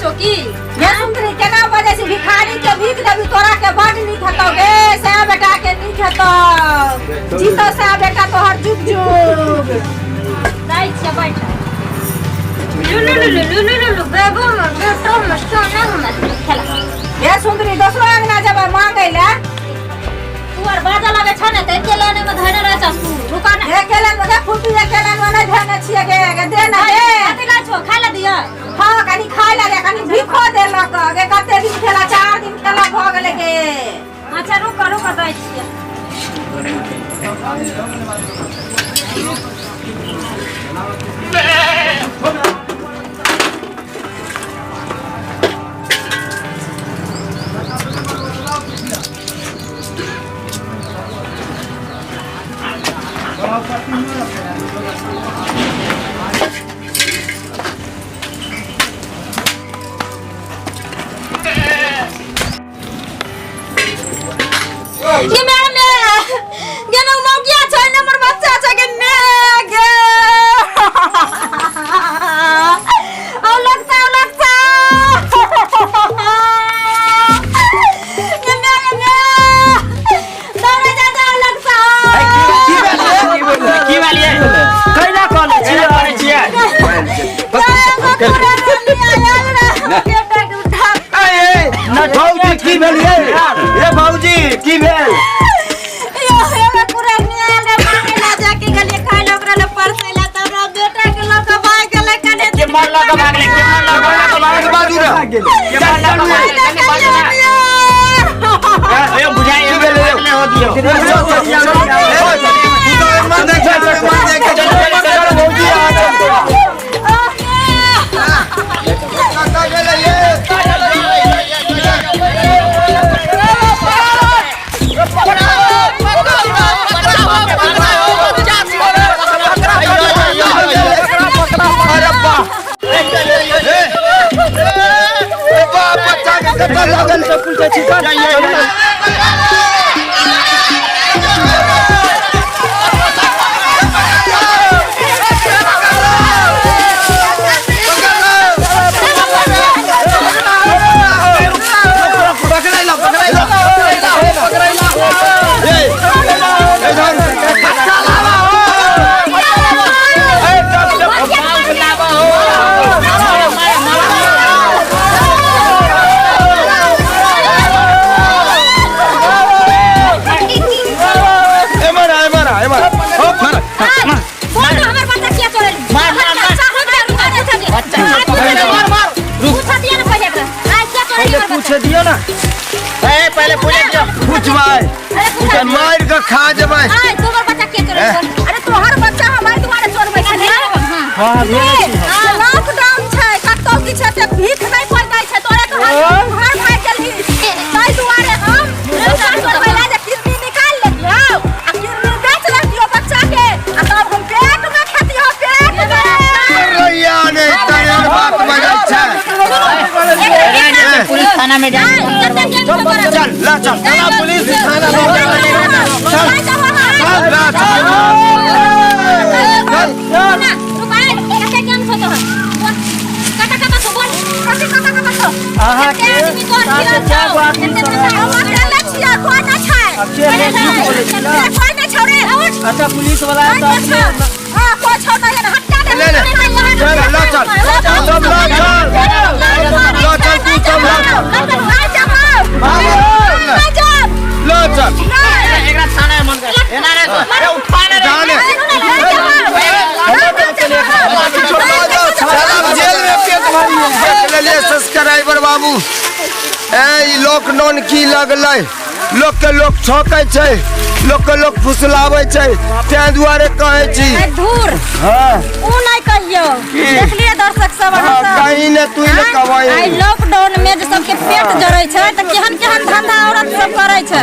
चौकी ये सुंदरी केना बजे से भिखारी के भीख देबी तोरा के बड नीक हतो गे से बेटा के नीक हतो जीतो से बेटा तोहर जुग जुग दाई से बैठा लुलुलुलुलुलुलु बेबो बेटो मस्तो ना मत खेला ये सुंदरी दोसरो अंगना जब मांगे ले तू और बाजा लगे छ ने ते केलाने में धने रह छ तू रुका ना हे केलन में फुटी ले केलन में नहीं धने छिए गे दे ना हे कते ला छो खा ला दिया हां कनी खाय लागे कनी भीखो देलक गे कते दिन खेला 4 दिन खेला भ गेले गे अच्छा रुक दाई छिए ये मैं ये ना मौ क्या छ नंबर बच्चा छ के मैं गे औ लगता ये दौड़े जा लगता की वाली है कैला कॉल छिया ना भौजी की भेल ये भौजी की भेल यो हेरा पूरा निया ले मांगे जाके गले खाइ ल ओकरा ले परसे ला तब बेटा के लोग भाग गेले कने के मार लगा भागले के मार लगा बाजू रे के मार लगा भागले बाजू ना ए बुझाई ए भेल हो दियो मार देख चलो भौजी आ दियो ना पहले पूछे दियो पूछवाए पूछन मार के खा जबै तोहर बच्चा के करे अरे तोहर बच्चा हमार तुम्हारे छोड़बै छै हां लॉकडाउन छै कतौ की छै से भीख नहीं पड़ै छै तोरे तो घर भाग गेलही ताई दुआरे हम छोड़बै ला जे किडनी निकाल लेलियो आ किडनी बेच लेलियो बच्चा के आ तब हम पेट में खतियो पेट में रैया ने तने बात बजै छै पुलिस थाना में जा चल ला चल थाना पुलिस थाना चल ला चल अच्छा पुलिस वाला सब्सक्राइबर बाबू लॉकडाउन की लगलै लोग के लोग छौकै छै लोग के लोग फुसलाबै छै तै दुआरे कहै छी दूर हां उ नहीं कहियो देखलिए दर्शक सब कहीं ने तू ने कहै आई लॉकडाउन में जे सबके पेट जरै छै त केहन केहन धंधा औरत सब करै छै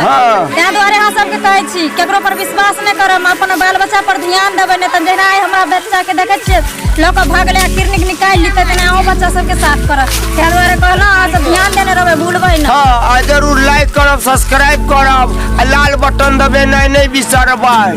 तै दुआरे हम सब के कहै छी केकरो पर विश्वास नहीं करम अपन बाल बच्चा पर ध्यान देबै ने त जेना आई हमरा बच्चा के देखै छियै लोग भागले किडनी निकाल ली तेना ओ बच्चा सब के साथ करब तै दुआरे कहलौ आ सब ध्यान देने रहबै भूलबै ना हां आ जरूर लाइक करब सब्सक्राइब करब आ लाल बटन दबे नहीं बिसरबै।